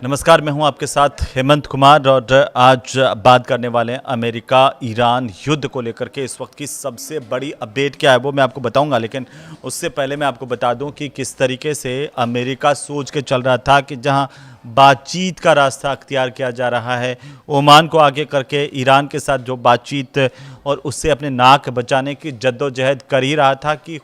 नमस्कार, मैं हूं आपके साथ हेमंत कुमार और आज बात करने वाले हैं अमेरिका ईरान युद्ध को लेकर के। इस वक्त की सबसे बड़ी अपडेट क्या है वो मैं आपको बताऊंगा, लेकिन उससे पहले मैं आपको बता दूं कि किस तरीके से अमेरिका सोच के चल रहा था कि जहां बातचीत का रास्ता अख्तियार किया जा रहा है, ओमान को आगे करके ईरान के साथ जो बातचीत और उससे अपने नाक बचाने की जद्दोजहद कर ही रहा था कि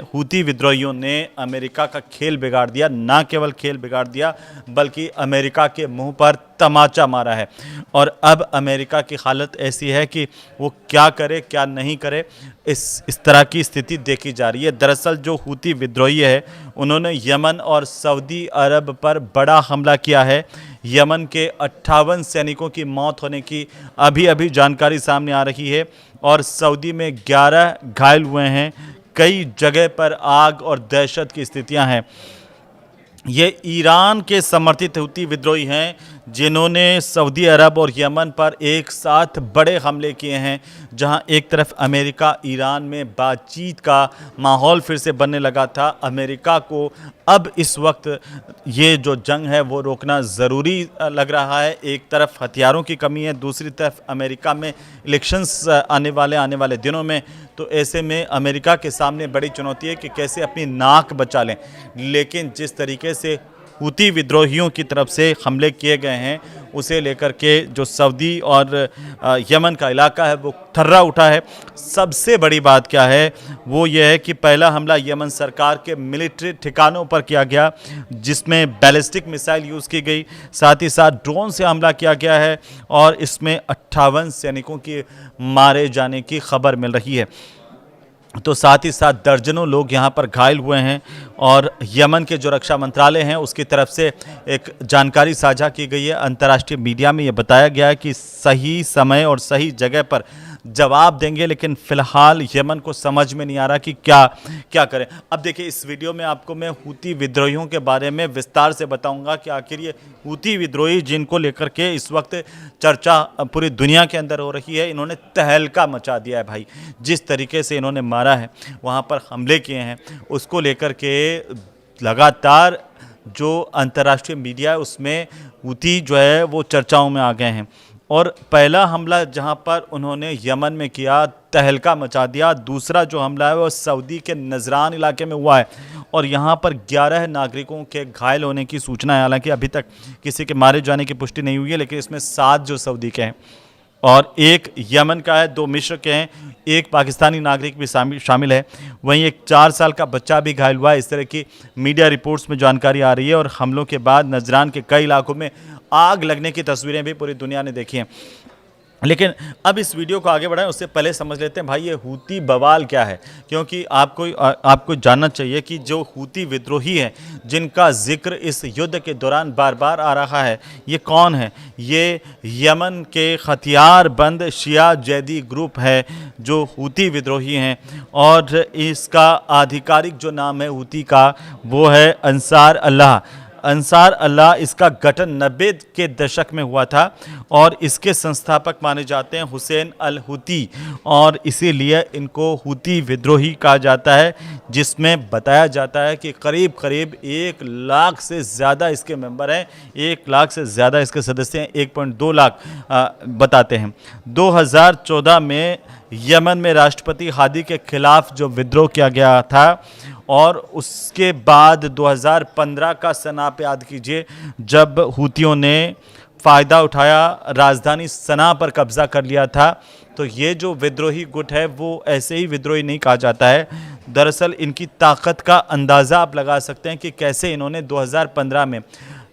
हूती विद्रोहियों ने अमेरिका का खेल बिगाड़ दिया। ना केवल खेल बिगाड़ दिया बल्कि अमेरिका के मुंह पर तमाचा मारा है। और अब अमेरिका की हालत ऐसी है कि वो क्या करे क्या नहीं करे, इस तरह की स्थिति देखी जा रही है। दरअसल जो हूती विद्रोही है उन्होंने यमन और सऊदी अरब पर बड़ा हमला किया है। यमन के 58 सैनिकों की मौत होने की अभी अभी जानकारी सामने आ रही है और सऊदी में 11 घायल हुए हैं। कई जगह पर आग और दहशत की स्थितियां हैं। ये ईरान के समर्थित हूती विद्रोही हैं जिन्होंने सऊदी अरब और यमन पर एक साथ बड़े हमले किए हैं। जहां एक तरफ अमेरिका ईरान में बातचीत का माहौल फिर से बनने लगा था। अमेरिका को अब इस वक्त ये जो जंग है वो रोकना ज़रूरी लग रहा है। एक तरफ हथियारों की कमी है, दूसरी तरफ अमेरिका में इलेक्शंस आने वाले दिनों में। तो ऐसे में अमेरिका के सामने बड़ी चुनौती है कि कैसे अपनी नाक बचा लें। लेकिन जिस तरीके से हूती विद्रोहियों की तरफ से हमले किए गए हैं उसे लेकर के जो सऊदी और यमन का इलाका है वो थर्रा उठा है। सबसे बड़ी बात क्या है वो ये है कि पहला हमला यमन सरकार के मिलिट्री ठिकानों पर किया गया जिसमें बैलिस्टिक मिसाइल यूज़ की गई, साथ ही साथ ड्रोन से हमला किया गया है और इसमें 58 सैनिकों के मारे जाने की खबर मिल रही है। तो साथ ही साथ दर्जनों लोग यहाँ पर घायल हुए हैं और यमन के जो रक्षा मंत्रालय हैं उसकी तरफ से एक जानकारी साझा की गई है। अंतर्राष्ट्रीय मीडिया में ये बताया गया है कि सही समय और सही जगह पर जवाब देंगे, लेकिन फ़िलहाल यमन को समझ में नहीं आ रहा कि क्या करें। अब देखिए, इस वीडियो में आपको मैं हूती विद्रोहियों के बारे में विस्तार से बताऊंगा कि आखिर ये हूती विद्रोही जिनको लेकर के इस वक्त चर्चा पूरी दुनिया के अंदर हो रही है, इन्होंने तहलका मचा दिया है भाई। जिस तरीके से इन्होंने मारा है, वहाँ पर हमले किए हैं, उसको लेकर के लगातार जो अंतर्राष्ट्रीय मीडिया है उसमें हूती जो है वो चर्चाओं में आ गए हैं। और पहला हमला जहां पर उन्होंने यमन में किया, तहलका मचा दिया। दूसरा जो हमला है वो सऊदी के नजरान इलाके में हुआ है और यहां पर 11 नागरिकों के घायल होने की सूचना है। हालांकि अभी तक किसी के मारे जाने की पुष्टि नहीं हुई है, लेकिन इसमें 7 जो सऊदी के हैं और एक यमन का है, 2 मिस्र के हैं, एक पाकिस्तानी नागरिक भी शामिल है। वहीं एक 4 साल का बच्चा भी घायल हुआ है। इस तरह की मीडिया रिपोर्ट्स में जानकारी आ रही है। और हमलों के बाद नजरान के कई इलाकों में आग लगने की तस्वीरें भी पूरी दुनिया ने देखी हैं। लेकिन अब इस वीडियो को आगे बढ़ाएं उससे पहले समझ लेते हैं भाई ये हूती बवाल क्या है, क्योंकि आपको जानना चाहिए कि जो हूती विद्रोही हैं जिनका जिक्र इस युद्ध के दौरान बार बार आ रहा है, ये कौन है? ये यमन के हथियार बंद शिया जैदी ग्रुप है जो हूती विद्रोही हैं और इसका आधिकारिक जो नाम है हूती का वो है अंसार अल्लाह। अंसार अल्लाह इसका गठन 90 के दशक में हुआ था और इसके संस्थापक माने जाते हैं हुसैन अल हूती और इसीलिए इनको हूती विद्रोही कहा जाता है, जिसमें बताया जाता है कि करीब करीब 1 लाख से ज़्यादा इसके मेंबर हैं, 1 लाख से ज़्यादा इसके सदस्य हैं, 1.2 लाख बताते हैं। 2014 में यमन में राष्ट्रपति हादी के खिलाफ जो विद्रोह किया गया था और उसके बाद 2015 का सन आप याद कीजिए जब हूतियों ने फ़ायदा उठाया, राजधानी सना पर कब्ज़ा कर लिया था। तो ये जो विद्रोही गुट है वो ऐसे ही विद्रोही नहीं कहा जाता है। दरअसल इनकी ताकत का अंदाज़ा आप लगा सकते हैं कि कैसे इन्होंने 2015 में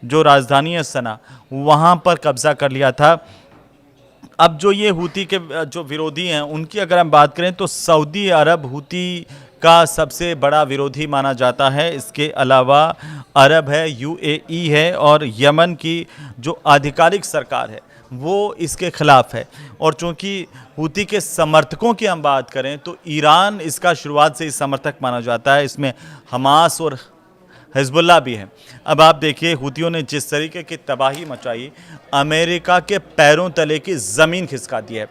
जो राजधानी है सना वहाँ पर कब्ज़ा कर लिया था। अब जो ये हूती के जो विरोधी हैं उनकी अगर हम बात करें तो सऊदी अरब हूती का सबसे बड़ा विरोधी माना जाता है। इसके अलावा अरब है, यूएई है और यमन की जो आधिकारिक सरकार है वो इसके खिलाफ है। और चूंकि हूती के समर्थकों की हम बात करें तो ईरान इसका शुरुआत से ही समर्थक माना जाता है। इसमें हमास और हिजबुल्लाह भी है। अब आप देखिए हूतियों ने जिस तरीके की तबाही मचाई, अमेरिका के पैरों तले की ज़मीन खिसका दी है।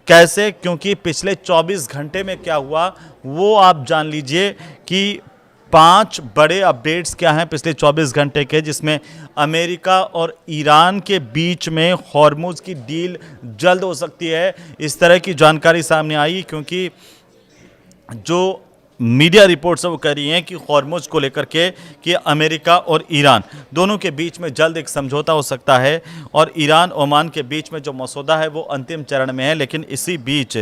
कैसे? क्योंकि पिछले 24 घंटे में क्या हुआ वो आप जान लीजिए कि 5 बड़े अपडेट्स क्या हैं पिछले 24 घंटे के, जिसमें अमेरिका और ईरान के बीच में हॉर्मुज की डील जल्द हो सकती है, इस तरह की जानकारी सामने आई। क्योंकि जो मीडिया रिपोर्ट्स है वो कह रही हैं कि हॉर्मुज को लेकर के कि अमेरिका और ईरान दोनों के बीच में जल्द एक समझौता हो सकता है, और ईरान ओमान के बीच में जो मसौदा है वो अंतिम चरण में है। लेकिन इसी बीच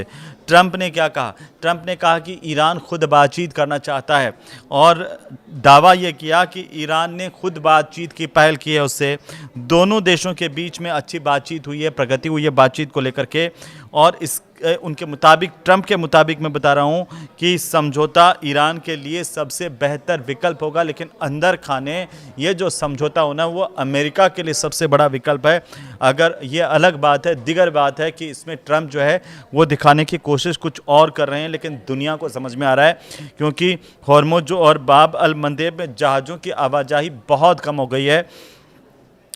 ट्रंप ने क्या कहा? ट्रंप ने कहा कि ईरान खुद बातचीत करना चाहता है, और दावा ये किया कि ईरान ने खुद बातचीत की पहल की है उससे। दोनों देशों के बीच में अच्छी बातचीत हुई है, प्रगति हुई है बातचीत को लेकर के, और इस उनके मुताबिक, ट्रंप के मुताबिक मैं बता रहा हूं कि समझौता ईरान के लिए सबसे बेहतर विकल्प होगा। लेकिन अंदर खाने ये जो समझौता होना वो अमेरिका के लिए सबसे बड़ा विकल्प है। अगर ये अलग बात है, दिगर बात है कि इसमें ट्रंप जो है वो दिखाने की कोशिश कुछ और कर रहे हैं, लेकिन दुनिया को समझ में आ रहा है क्योंकि हॉर्मुज और बाब अल मंदेब में जहाज़ों की आवाजाही बहुत कम हो गई है।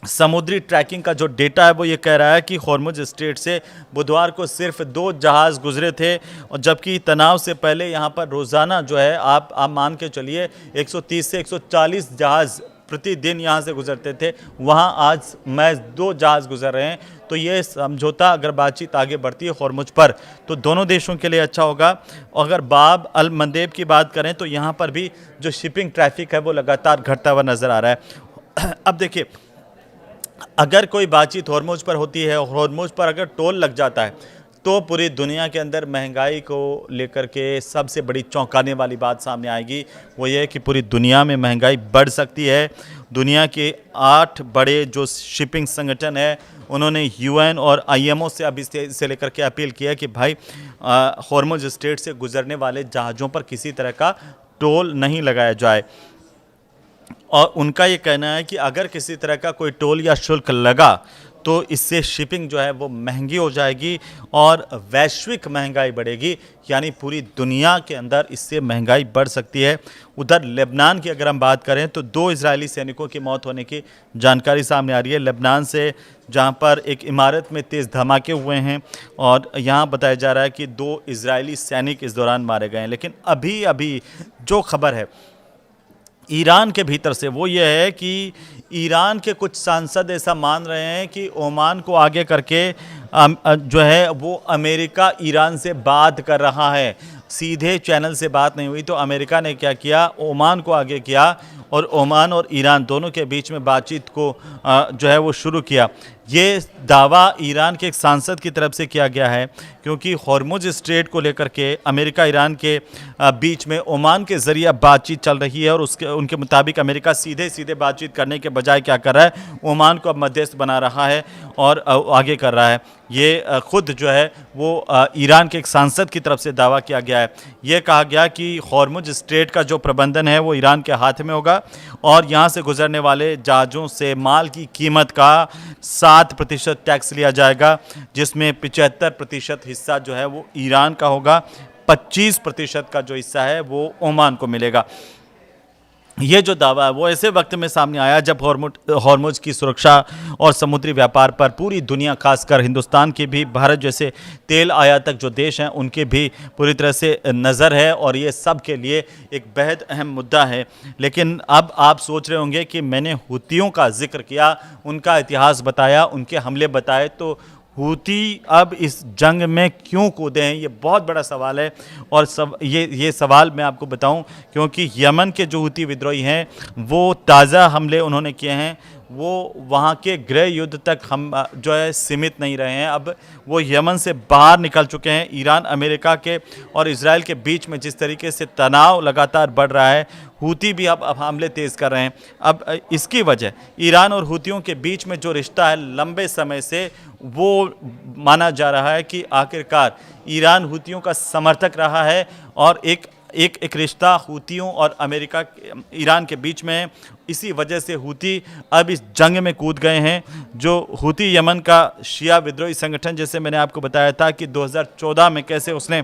समुद्री ट्रैकिंग का जो डेटा है वो ये कह रहा है कि हॉर्मुज स्ट्रेट से बुधवार को सिर्फ 2 जहाज़ गुजरे थे, और जबकि तनाव से पहले यहाँ पर रोज़ाना जो है आप मान के चलिए 130 से 140 जहाज़ प्रतिदिन यहाँ से गुजरते थे, वहाँ आज महज 2 जहाज़ गुजर रहे हैं। तो ये समझौता, अगर बातचीत आगे बढ़ती है हॉर्मुज पर, तो दोनों देशों के लिए अच्छा होगा। अगर बाब अल मंदेब की बात करें तो यहाँ पर भी जो शिपिंग ट्रैफिक है वो लगातार घटता हुआ नज़र आ रहा है। अब देखिए, अगर कोई बातचीत हॉर्मुज पर होती है, हॉर्मुज पर अगर टोल लग जाता है, तो पूरी दुनिया के अंदर महंगाई को लेकर के सबसे बड़ी चौंकाने वाली बात सामने आएगी। वो ये है कि पूरी दुनिया में महंगाई बढ़ सकती है। दुनिया के 8 बड़े जो शिपिंग संगठन है, उन्होंने यूएन और आईएमओ से अब इसे लेकर के अपील किया कि भाई हॉर्मुज स्ट्रेट से गुजरने वाले जहाज़ों पर किसी तरह का टोल नहीं लगाया जाए। और उनका ये कहना है कि अगर किसी तरह का कोई टोल या शुल्क लगा तो इससे शिपिंग जो है वो महंगी हो जाएगी और वैश्विक महंगाई बढ़ेगी, यानी पूरी दुनिया के अंदर इससे महंगाई बढ़ सकती है। उधर लेबनान की अगर हम बात करें तो 2 इजरायली सैनिकों की मौत होने की जानकारी सामने आ रही है लेबनान से, जहां पर एक इमारत में तेज़ धमाके हुए हैं, और यहां बताया जा रहा है कि 2 इजरायली सैनिक इस दौरान मारे गए हैं। लेकिन अभी अभी जो खबर है ईरान के भीतर से वो ये है कि ईरान के कुछ सांसद ऐसा मान रहे हैं कि ओमान को आगे करके जो है वो अमेरिका ईरान से बात कर रहा है। सीधे चैनल से बात नहीं हुई, तो अमेरिका ने क्या किया, ओमान को आगे किया, और ओमान और ईरान दोनों के बीच में बातचीत को जो है वो शुरू किया। ये दावा ईरान के एक सांसद की तरफ से किया गया है, क्योंकि हॉर्मुज स्ट्रेट को लेकर के अमेरिका ईरान के बीच में ओमान के ज़रिए बातचीत चल रही है, और उनके मुताबिक अमेरिका सीधे सीधे बातचीत करने के बजाय क्या कर रहा है, ओमान को अब मध्यस्थ बना रहा है और आगे कर रहा है। ये खुद जो है वो ईरान के एक सांसद की तरफ से दावा किया गया है। ये कहा गया कि हॉर्मुज स्ट्रेट का जो प्रबंधन है वो ईरान के हाथ में होगा, और यहाँ से गुजरने वाले जहाज़ों से माल की कीमत का 7% टैक्स लिया जाएगा, जिसमें 75% हिस्सा जो है वो ईरान का होगा, 25% का जो हिस्सा है वो ओमान को मिलेगा। ये जो दावा है वो ऐसे वक्त में सामने आया जब हॉर्मुज की सुरक्षा और समुद्री व्यापार पर पूरी दुनिया, खासकर हिंदुस्तान की भी, भारत जैसे तेल आयातक जो देश हैं उनकी भी पूरी तरह से नज़र है, और ये सब के लिए एक बेहद अहम मुद्दा है। लेकिन अब आप सोच रहे होंगे कि मैंने हुतियों का जिक्र किया, उनका इतिहास बताया, उनके हमले बताए, तो हुती अब इस जंग में क्यों कूदे हैं? ये बहुत बड़ा सवाल है, और ये सवाल मैं आपको बताऊं क्योंकि यमन के जो हुती विद्रोही हैं वो ताज़ा हमले उन्होंने किए हैं, वो वहाँ के गृह युद्ध तक हम जो है सीमित नहीं रहे हैं, अब वो यमन से बाहर निकल चुके हैं। ईरान, अमेरिका के और इजराइल के बीच में जिस तरीके से तनाव लगातार बढ़ रहा है, हुती भी अब हमले तेज़ कर रहे हैं। अब इसकी वजह ईरान और हुतियों के बीच में जो रिश्ता है लंबे समय से, वो माना जा रहा है कि आखिरकार ईरान हुतियों का समर्थक रहा है, और एक रिश्ता हुतियों और अमेरिका, ईरान के बीच में है। इसी वजह से हुती अब इस जंग में कूद गए हैं। जो हुती यमन का शिया विद्रोही संगठन, जैसे मैंने आपको बताया था कि 2014 में कैसे उसने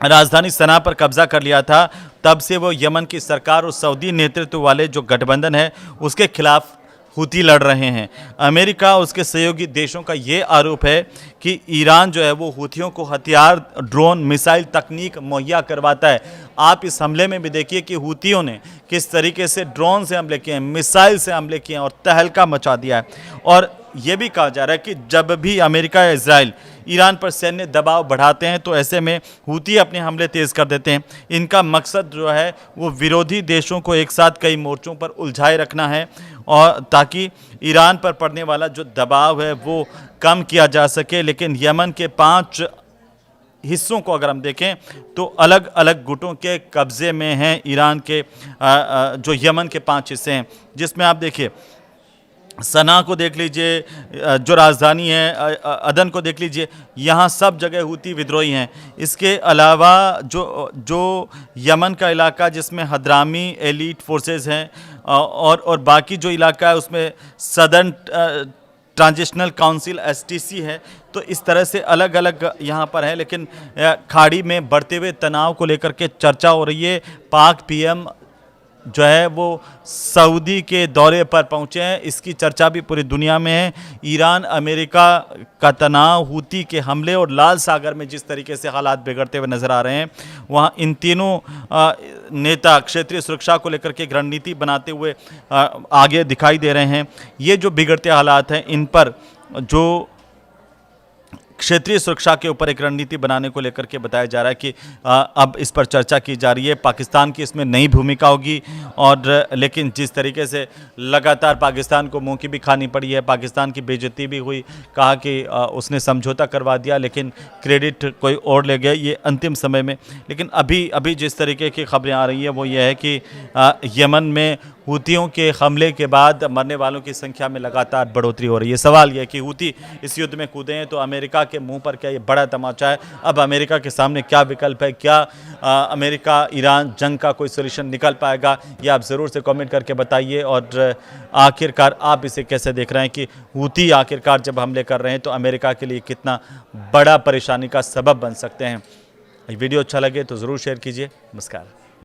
राजधानी सना पर कब्जा कर लिया था, तब से वो यमन की सरकार और सऊदी नेतृत्व वाले जो गठबंधन है उसके खिलाफ हुती लड़ रहे हैं। अमेरिका और उसके सहयोगी देशों का ये आरोप है कि ईरान जो है वो हुतियों को हथियार, ड्रोन, मिसाइल तकनीक मुहैया करवाता है। आप इस हमले में भी देखिए कि हूतियों ने किस तरीके से ड्रोन से हमले किए हैं, मिसाइल से हमले किए हैं और तहलका मचा दिया है। और ये भी कहा जा रहा है कि जब भी अमेरिका या इजराइल ईरान पर सैन्य दबाव बढ़ाते हैं तो ऐसे में हूती अपने हमले तेज़ कर देते हैं। इनका मकसद जो है वो विरोधी देशों को एक साथ कई मोर्चों पर उलझाए रखना है, और ताकि ईरान पर पड़ने वाला जो दबाव है वो कम किया जा सके। लेकिन यमन के 5 हिस्सों को अगर हम देखें तो अलग अलग गुटों के कब्ज़े में हैं ईरान के जो यमन के 5 हिस्से हैं, जिसमें आप देखिए सना को देख लीजिए, जो राजधानी है अदन को देख लीजिए, यहाँ सब जगह हूती विद्रोही हैं। इसके अलावा जो यमन का इलाका जिसमें हदरामी एलीट फोर्सेस हैं और बाकी जो इलाका है उसमें सदर्न ट्रांजिशनल काउंसिल एसटीसी है। तो इस तरह से अलग अलग यहाँ पर है। लेकिन खाड़ी में बढ़ते हुए तनाव को लेकर के चर्चा हो रही है। पाक पीएम जो है वो सऊदी के दौरे पर पहुंचे हैं, इसकी चर्चा भी पूरी दुनिया में है। ईरान अमेरिका का तनाव, हूती के हमले और लाल सागर में जिस तरीके से हालात बिगड़ते हुए नजर आ रहे हैं, वहाँ इन तीनों नेता क्षेत्रीय सुरक्षा को लेकर के एक रणनीति बनाते हुए आगे दिखाई दे रहे हैं। ये जो बिगड़ते हालात हैं इन पर जो क्षेत्रीय सुरक्षा के ऊपर एक रणनीति बनाने को लेकर के बताया जा रहा है कि अब इस पर चर्चा की जा रही है। पाकिस्तान की इसमें नई भूमिका होगी, और लेकिन जिस तरीके से लगातार पाकिस्तान को मुंह की भी खानी पड़ी है, पाकिस्तान की बेइज्जती भी हुई, कहा कि उसने समझौता करवा दिया लेकिन क्रेडिट कोई और ले गया ये अंतिम समय में। लेकिन अभी जिस तरीके की खबरें आ रही है वो ये है कि यमन में हूतियों के हमले के बाद मरने वालों की संख्या में लगातार बढ़ोतरी हो रही है। सवाल यह है कि हूती इस युद्ध में कूदे हैं तो अमेरिका के मुंह पर क्या ये बड़ा तमाचा है? अब अमेरिका के सामने क्या विकल्प है? क्या अमेरिका ईरान जंग का कोई सोल्यूशन निकल पाएगा? ये आप ज़रूर से कमेंट करके बताइए। और आखिरकार आप इसे कैसे देख रहे हैं कि हूती आखिरकार जब हमले कर रहे हैं तो अमेरिका के लिए कितना बड़ा परेशानी का सबब बन सकते हैं? वीडियो अच्छा लगे तो ज़रूर शेयर कीजिए। नमस्कार।